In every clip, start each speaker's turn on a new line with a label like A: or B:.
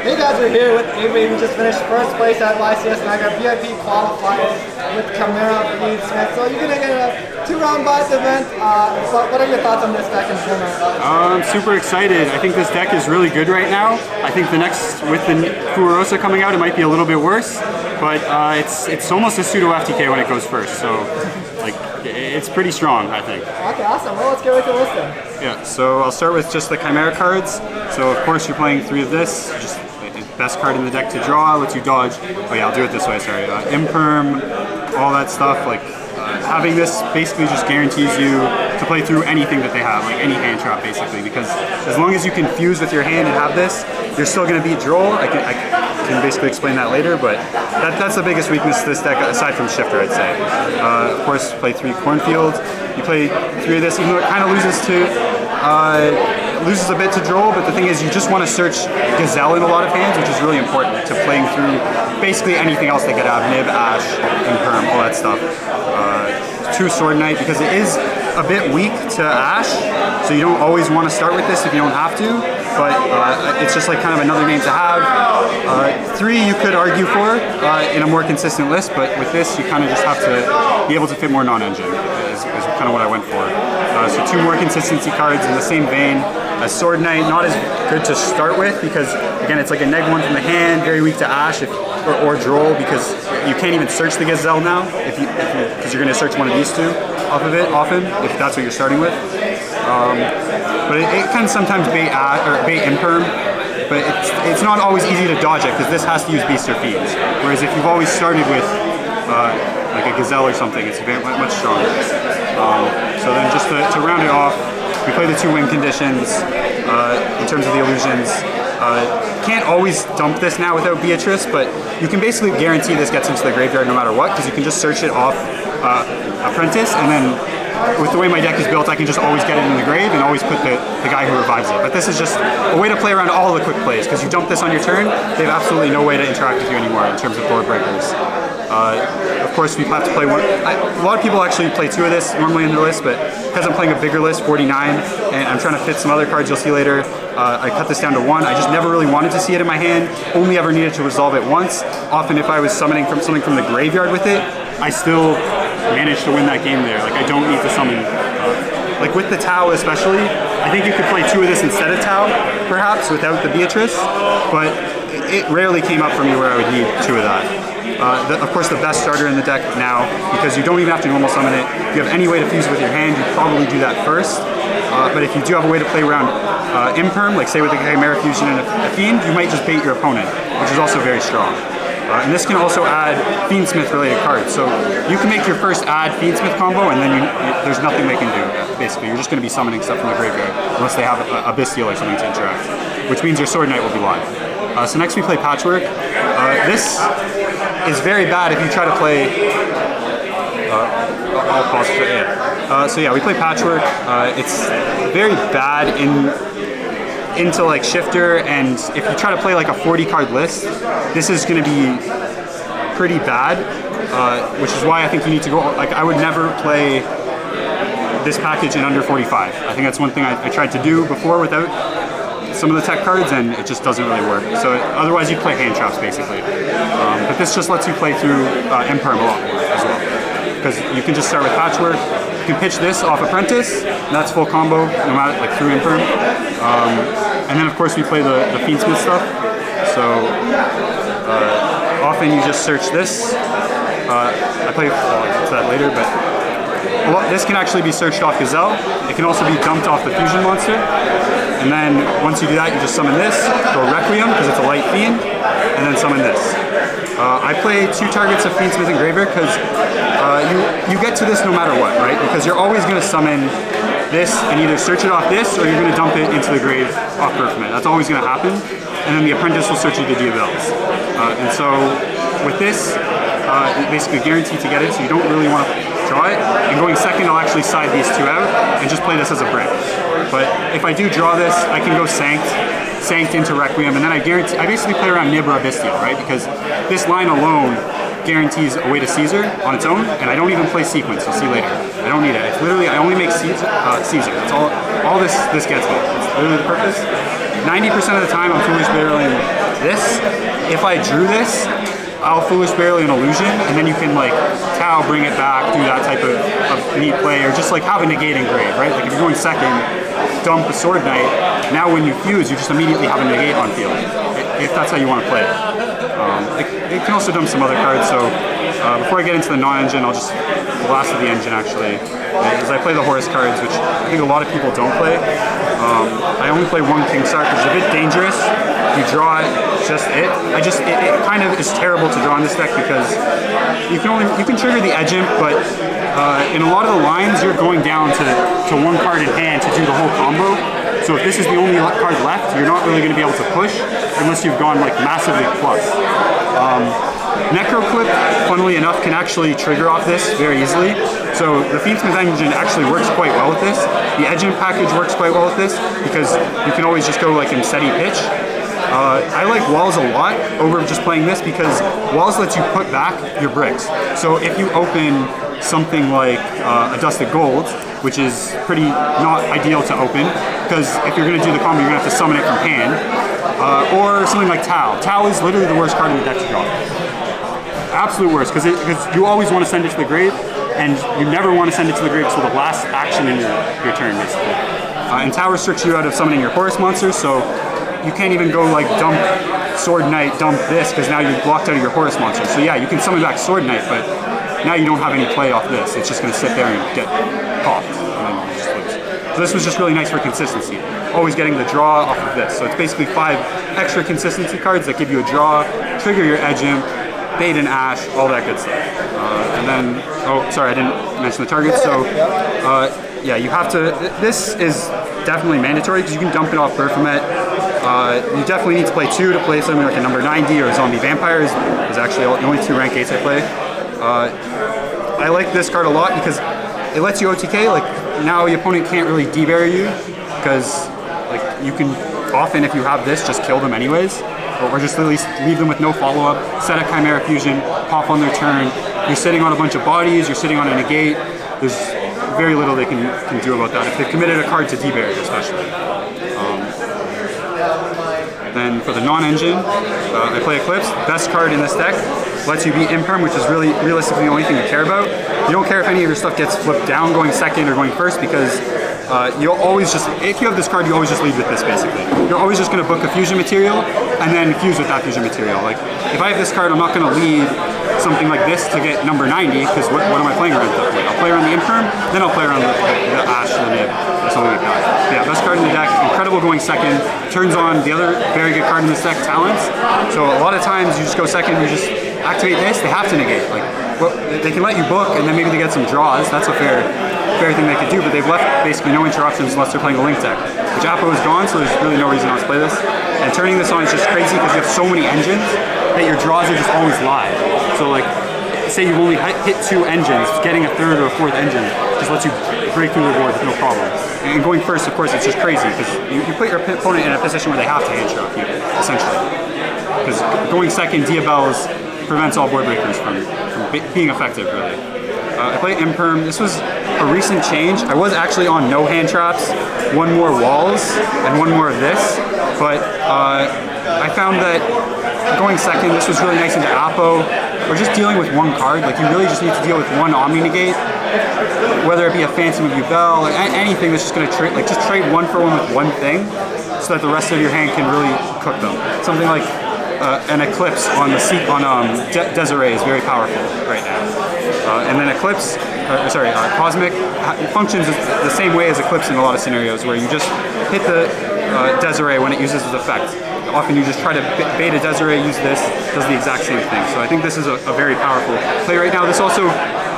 A: Hey guys, we're here with Avery, who just finished first place at YCS Niagara VIP Qualifiers with Chimera, Fiendsmith. So you're going to get a 2-round buy event. What are your thoughts on this deck in general?
B: I'm super excited. I think this deck is really good right now. I think the next, with the Furosa coming out, it might be a little bit worse. But it's almost a pseudo FTK when it goes first. So like it's pretty strong, I think.
A: Okay, awesome. Well, let's get right to the list then.
B: Yeah, so I'll start with just the Chimera cards. So of course you're playing 3 of this. Just best card in the deck to draw, lets you dodge. Oh yeah, I'll do it this way, sorry. Imperm, all that stuff. Like having this basically just guarantees you to play through anything that they have, like any hand trap basically, because as long as you can fuse with your hand and have this, you're still going to beat Droll. I can basically explain that later, but that's the biggest weakness to this deck, aside from Shifter, I'd say. Of course, play 3 Cornfield. You play 3 of this, even though it kind of loses a bit to Droll, but the thing is you just want to search Gazelle in a lot of hands, which is really important to playing through basically anything else they could have, Nib, Ash, Imperm, all that stuff. 2 Sword Knight, because it is a bit weak to Ash, so you don't always want to start with this if you don't have to, but it's just like kind of another name to have. 3 you could argue for in a more consistent list, but with this you kind of just have to be able to fit more non-engine, is kind of what I went for. So 2 more consistency cards in the same vein. A Sword Knight, not as good to start with because, again, it's like a neg 1 from the hand, very weak to Ash or Droll, because you can't even search the Gazelle now because you're going to search one of these 2 off of it often, if that's what you're starting with. But it can sometimes bait Imperm, but it's not always easy to dodge it because this has to use Beast or Fiends. Whereas if you've always started with like a Gazelle or something, it's very much stronger. So then just to round it off, we play the 2 win conditions in terms of the illusions. Can't always dump this now without Beatrice, but you can basically guarantee this gets into the graveyard no matter what, because you can just search it off Apprentice, and then with the way my deck is built, I can just always get it in the grave and always put the guy who revives it. But this is just a way to play around all the quick plays, because you dump this on your turn, they have absolutely no way to interact with you anymore in terms of board breakers. Of course, we have to play 1. A lot of people actually play 2 of this normally in their list, but because I'm playing a bigger list, 49, and I'm trying to fit some other cards you'll see later, I cut this down to 1. I just never really wanted to see it in my hand, only ever needed to resolve it once. Often if I was summoning from something from the graveyard with it, I still managed to win that game there. Like I don't need to summon. Like with the Tau especially, I think you could play 2 of this instead of Tau, perhaps, without the Beatrice, but it rarely came up for me where I would need 2 of that. Of course, the best starter in the deck now, because you don't even have to normal summon it. If you have any way to fuse with your hand, you probably do that first. But if you do have a way to play around Imperm, like say with the Chimera Fusion and a Fiend, you might just bait your opponent, which is also very strong. And this can also add Fiendsmith related cards. So you can make your first add Fiendsmith combo, and then there's nothing they can do, basically. You're just going to be summoning stuff from the graveyard, unless they have a Bestial or something to interact, which means your Sword Knight will be live. So next we play Patchwork. This is very bad if you try to play... I'll pause for it. So yeah, we play Patchwork. It's very bad into like Shifter, and if you try to play like a 40 card list, this is going to be pretty bad, which is why I think you need to go, like I would never play this package in under 45. I think that's one thing I tried to do before without some of the tech cards, and it just doesn't really work. So otherwise you play hand traps basically. But this just lets you play through Imperm a lot more as well, because you can just start with Patchwork. You can pitch this off Apprentice, and that's full combo, no matter like through Imperm. And then of course we play the Fiendsmith stuff. So often you just search this. I play to that later, but this can actually be searched off Gazelle. It can also be dumped off the Fusion monster. And then once you do that, you just summon this, go Requiem, because it's a light fiend, and then summon this. I play 2 targets of Fiendsmith and Graveyard because you get to this no matter what, right? Because you're always going to summon this and either search it off this, or you're going to dump it into the grave off Perfumate. That's always going to happen. And then the Apprentice will search you to Diabels. And so with this, you basically guaranteed to get it, so you don't really want to draw it. And going second, I'll actually side these 2 out and just play this as a brick. But if I do draw this, I can go Sanct into Requiem, and then I basically play around Nib or Bestial, right? Because this line alone guarantees a way to Caesar on its own, and I don't even play Sequence, you'll see later. I don't need it. It's literally, I only make Caesar. That's all this gets me. It's literally the purpose. 90% of the time I'm foolish barreling this. If I drew this, I'll foolish barrel an illusion, and then you can like Tau, bring it back, do that type of neat play, or just like have a negate engrave, right? Like if you're going second, dump a Sword Knight, now when you fuse, you just immediately have a negate on field, if that's how you want to play it. It can also dump some other cards, so before I get into the non-engine, I'll just blast with the engine actually, because I play the Horus cards, which I think a lot of people don't play. I only play one King Sark, which is a bit dangerous. You draw it, just it. It kind of is terrible to draw in this deck because you can trigger the edge imp, but in a lot of the lines you're going down to one card in hand to do the whole combo. So if this is the only card left, you're not really going to be able to push unless you've gone like massively plus. Necro Clip, funnily enough, can actually trigger off this very easily. So the Fiendsmith engine actually works quite well with this. The edge imp package works quite well with this because you can always just go like in steady pitch. I like Walls a lot over just playing this because Walls lets you put back your bricks. So if you open something like a Dusted Gold, which is pretty not ideal to open, because if you're going to do the combo, you're going to have to summon it from hand, or something like Tau. Tau is literally the worst card in the deck to draw. Absolute worst, because you always want to send it to the grave, and you never want to send it to the grave until the last action in your turn, basically. And Tau restricts you out of summoning your Horus monsters, so you can't even go like dump Sword Knight, dump this, because now you're blocked out of your Horus monsters. So yeah, you can summon back Sword Knight, but now you don't have any play off this. It's just going to sit there and get popped, and then you just lose. So this was just really nice for consistency. Always getting the draw off of this. So it's basically 5 extra consistency cards that give you a draw, trigger your edge imp, bait and ash, all that good stuff. And then, oh, sorry, I didn't mention the targets. So yeah, you have to, this is definitely mandatory because you can dump it off Baphomet. You definitely need to play 2 to play something like a number 90 or Zombie Vampires. Is actually the only 2 rank 8s I play. I like this card a lot because it lets you OTK. Like now the opponent can't really debarrier you because like you can often, if you have this, just kill them anyways. Or just at least leave them with no follow-up, set a Chimera Fusion, pop on their turn. You're sitting on a bunch of bodies, you're sitting on a negate. There's very little they can do about that, if they've committed a card to debarrier especially. Then for the non-engine, I play Eclipse, best card in this deck. Lets you beat Imperm, which is really realistically the only thing you care about. You don't care if any of your stuff gets flipped down going second or going first because you'll always just, if you have this card, you always just lead with this basically. You're always just going to book a fusion material and then fuse with that fusion material. Like if I have this card, I'm not going to lead something like this to get number 90 because what am I playing around at that point? I'll play around the Imperm, then I'll play around the Ash, the Nib, or something like that. But yeah, best card in the deck, incredible going second, turns on the other very good card in this deck, Talents. So a lot of times you just go second, you just activate this, they have to negate. Like, well, they can let you book and then maybe they get some draws, that's a fair thing they could do, but they've left basically no interruptions unless they're playing a Link deck, which Apo is gone, so there's really no reason not to play this. And turning this on is just crazy because you have so many engines that your draws are just always live. So like, say you've only hit 2 engines, getting a 3rd or a 4th engine just lets you break through the board with no problem. And going first, of course, it's just crazy because you put your opponent in a position where they have to hand trap you, essentially. Because going second, Diabells prevents all board breakers from being effective, really. I play Imperm. This was a recent change. I was actually on no hand traps, 1 more walls, and 1 more of this, but I found that going second, this was really nice into Apo, or just dealing with 1 card. Like you really just need to deal with 1 Omni Negate, whether it be a Phantom of Bell, like anything that's just going to trade, like just trade 1 for 1 with 1 thing, so that the rest of your hand can really cook them. Something like an Eclipse on the seat on Desiree is very powerful right now. And then Eclipse, Cosmic functions the same way as Eclipse in a lot of scenarios where you just hit the Desiree when it uses its effect. Often you just try to bait a Desiree, use this, does the exact same thing. So I think this is a very powerful play right now. This also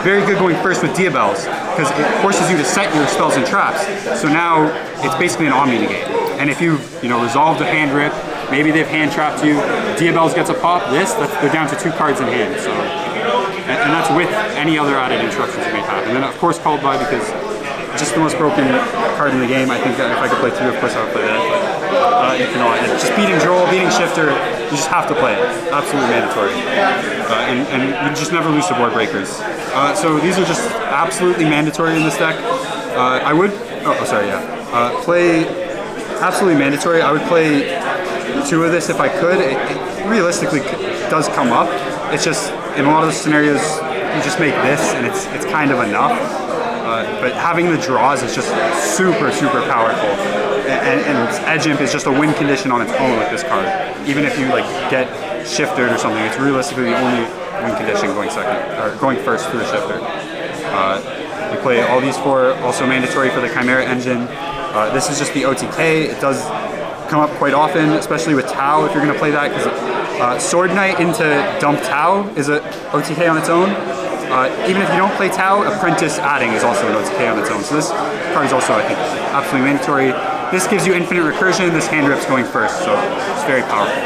B: very good going first with Diabells because it forces you to set your spells and traps. So now it's basically an Omni Negate. And if you've resolved a hand rip, maybe they've hand trapped you, Diabells gets a pop, they're down to 2 cards in hand. So, and that's with any other added interruptions you may have. And then of course Called By because it's just the most broken card in the game. I think that if I could play 2, of course I would play that. But you cannot. And just beating Droll, beating Shifter, you just have to play it. Absolutely mandatory. And you just never lose to board breakers. So these are just absolutely mandatory in this deck. I would, play absolutely mandatory. I would play 2 of this if I could. It realistically does come up. It's just, in a lot of the scenarios, you just make this and it's kind of enough. But having the draws is just super, super powerful. And Edge Imp is just a win condition on its own with this card. Even if you like get shifted or something, it's realistically the only win condition going second, or going first through the shifter. We play all these 4, also mandatory for the Chimera engine. This is just the OTK. It does come up quite often, especially with Tau if you're going to play that, because Sword Knight into Dump Tau is a OTK on its own. Even if you don't play Tau, Apprentice adding is also an OTK on its own. So this card is also, I think, absolutely mandatory. This gives you infinite recursion. This hand rip's going first, so it's very powerful.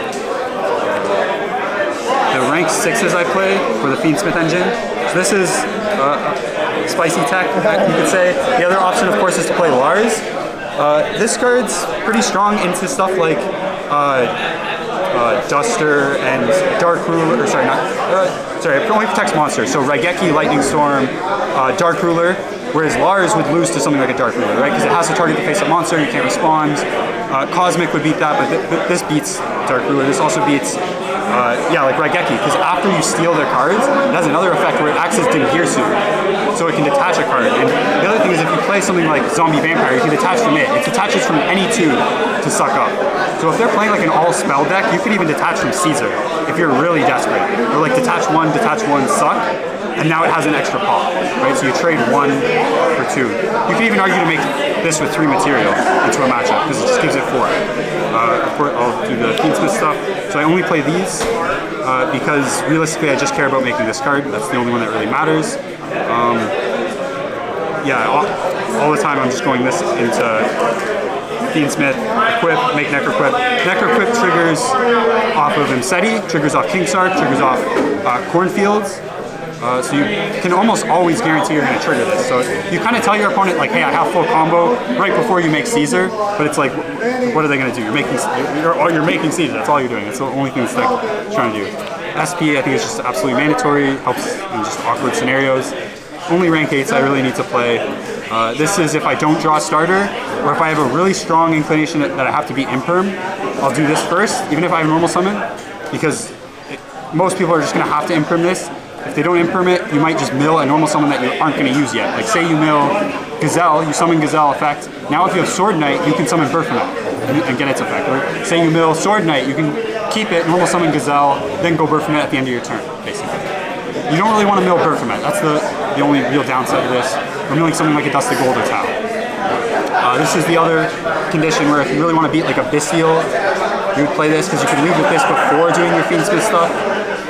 B: The rank 6s I play for the Fiendsmith engine. So this is spicy tech, you could say. The other option, of course, is to play Lars. This card's pretty strong into stuff like Duster and Dark Ruler, it only protects monsters, so Raigeki, Lightning Storm, Dark Ruler, whereas Lars would lose to something like a Dark Ruler, right? Because it has to target the face-up monster, you can't respond. Cosmic would beat that, but this beats Dark Ruler. This also beats, like Raigeki, because after you steal their cards, it has another effect where it acts as Dingirsu, so it can detach a card. And the other thing is if you play something like Zombie Vampire, you can detach from it. It detaches from any tube to suck up. So if they're playing like an all-spell deck, you could even detach from Caesar if you're really desperate. Or like detach one, suck, and now it has an extra pop, right? So you trade 1 for 2. You could even argue to make this with 3 material into a matchup, because it just gives it 4. Of course, I'll do the Fiendsmith stuff. So I only play these because realistically I just care about making this card. That's the only one that really matters. All the time I'm just going this into Fiendsmith, equip, make Necroquip. Necroquip triggers off of Imseti, triggers off Kingsark, triggers off Cornfields. So you can almost always guarantee you're going to trigger this. So you kind of tell your opponent, like, hey, I have full combo right before you make Caesar, but it's like, what are they going to do? You're making Caesar. That's all you're doing. That's the only thing this deck is trying to do. SP, I think, is just absolutely mandatory. Helps in just awkward scenarios. Only rank 8s I really need to play. This is if I don't draw a starter, or if I have a really strong inclination that I have to be Imperm, I'll do this first, even if I have normal summon, because most people are just going to have to Imperm this. If they don't Imperm it, you might just mill a normal summon that you aren't going to use yet. Like say you mill Gazelle, you summon Gazelle effect. Now if you have Sword Knight, you can summon Berfomet and get its effect. Or say you mill Sword Knight, you can keep it, normal summon Gazelle, then go Berfomet at the end of your turn, basically. You don't really want to mill Berfomet. That's the only real downside of this. Or milling something like a Dust of Gold or Tau. This is the other condition where if you really want to beat like a Bystial, you would play this because you can lead with this before doing your Fiendsmith stuff.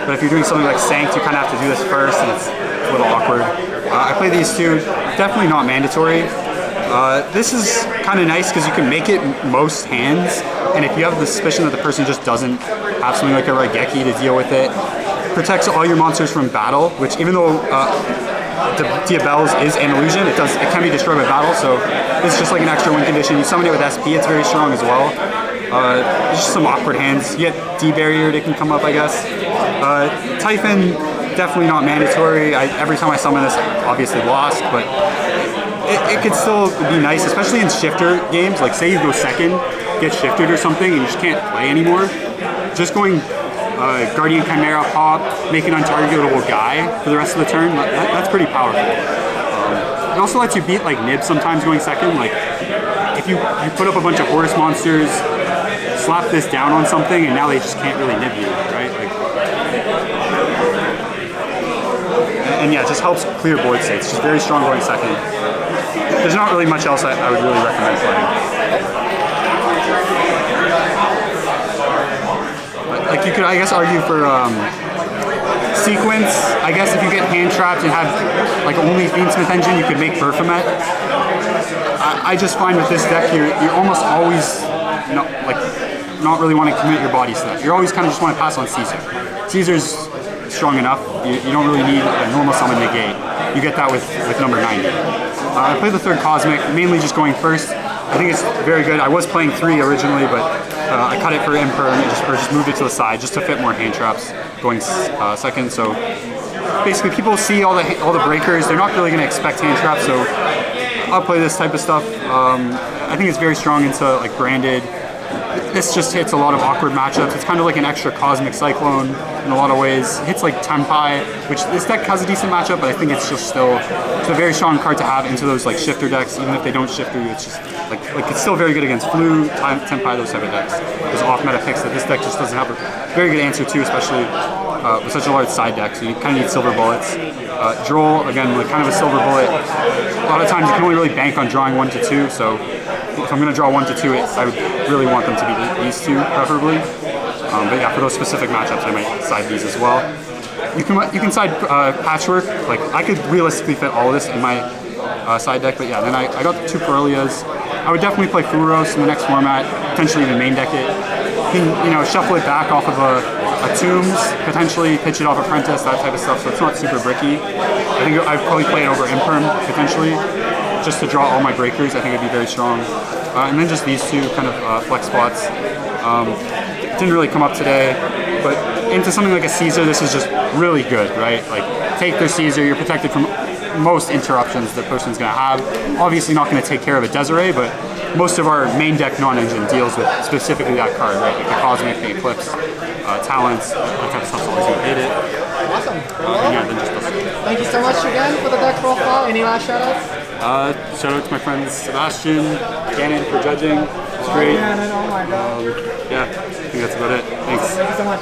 B: But if you're doing something like Sanct, you kind of have to do this first, and it's a little awkward. I play these 2, definitely not mandatory. This is kind of nice because you can make it most hands, and if you have the suspicion that the person just doesn't have something like a Raigeki to deal with it, protects all your monsters from battle, which even though Diabell's is an illusion, it can be destroyed by battle, so it's just like an extra win condition. You summon it with SP, it's very strong as well. There's just some awkward hands. You get D-Barrier, it can come up, I guess. Typhon, definitely not mandatory. Every time I summon this, obviously lost, but it could still be nice, especially in shifter games. Like say you go second, get shifted or something, and you just can't play anymore. Just going Guardian Chimera pop, make an untargetable guy for the rest of the turn, that's pretty powerful. It also lets you beat like Nib sometimes going second. Like if you put up a bunch of Horus monsters, slap this down on something, and now they just can't really Nib you, right? Like, and yeah, it just helps clear board states. It's just very strong going second. There's not really much else I would really recommend playing. Like you could, I guess, argue for sequence. I guess if you get hand trapped and have like only Fiendsmith engine, you could make Berfomet. I just find with this deck, you're almost always not really want to commit your body stuff. You always kind of just want to pass on Caesar. Caesar's strong enough. You don't really need a normal summon negate. You get that with number 90. I played the 3rd Cosmic, mainly just going first. I think it's very good. I was playing 3 originally, but I cut it for Imperm and just moved it to the side just to fit more hand traps going second. So basically people see all the breakers. They're not really going to expect hand traps, so I'll play this type of stuff. I think it's very strong into like branded. This just hits a lot of awkward matchups. It's kind of like an extra Cosmic Cyclone in a lot of ways. It hits like Tenpai, which this deck has a decent matchup, but I think it's just still it's a very strong card to have into those like shifter decks. Even if they don't shift through, it's just like it's still very good against Flu, Tenpai, those type of decks. There's off-meta picks that this deck just doesn't have a very good answer to, especially with such a large side deck. So you kind of need silver bullets. Droll, again, like kind of a silver bullet. A lot of times you can only really bank on drawing 1 to 2, so if I'm going to draw 1 to 2, I would really want them to be these two, preferably. But yeah, for those specific matchups, I might side these as well. You can side Patchwork. Like, I could realistically fit all of this in my side deck, but yeah, then I got the 2 Corellias. I would definitely play Furos in the next format, potentially even main deck it. You can, shuffle it back off of a Tombs, potentially pitch it off Apprentice, that type of stuff, so it's not super bricky. I think I'd probably play it over Imperm, potentially, just to draw all my breakers. I think it'd be very strong. And then just these two kind of flex spots. Didn't really come up today, but into something like a Caesar, this is just really good, right? Like, take their Caesar, you're protected from most interruptions the person's going to have. Obviously not going to take care of a Desiree, but most of our main deck non-engine deals with specifically that card, right? Like the Cosmic, the Eclipse, Talents, that type of stuff's always going to hate it.
A: Awesome.
B: Yeah, then just
A: Thank you so much again for the deck profile. Any last shoutouts?
B: Shout out to my friends Sebastian, Gannon for judging. It's great.
A: Oh my god.
B: Yeah, I think that's about it. Thanks.
A: Thank you so much.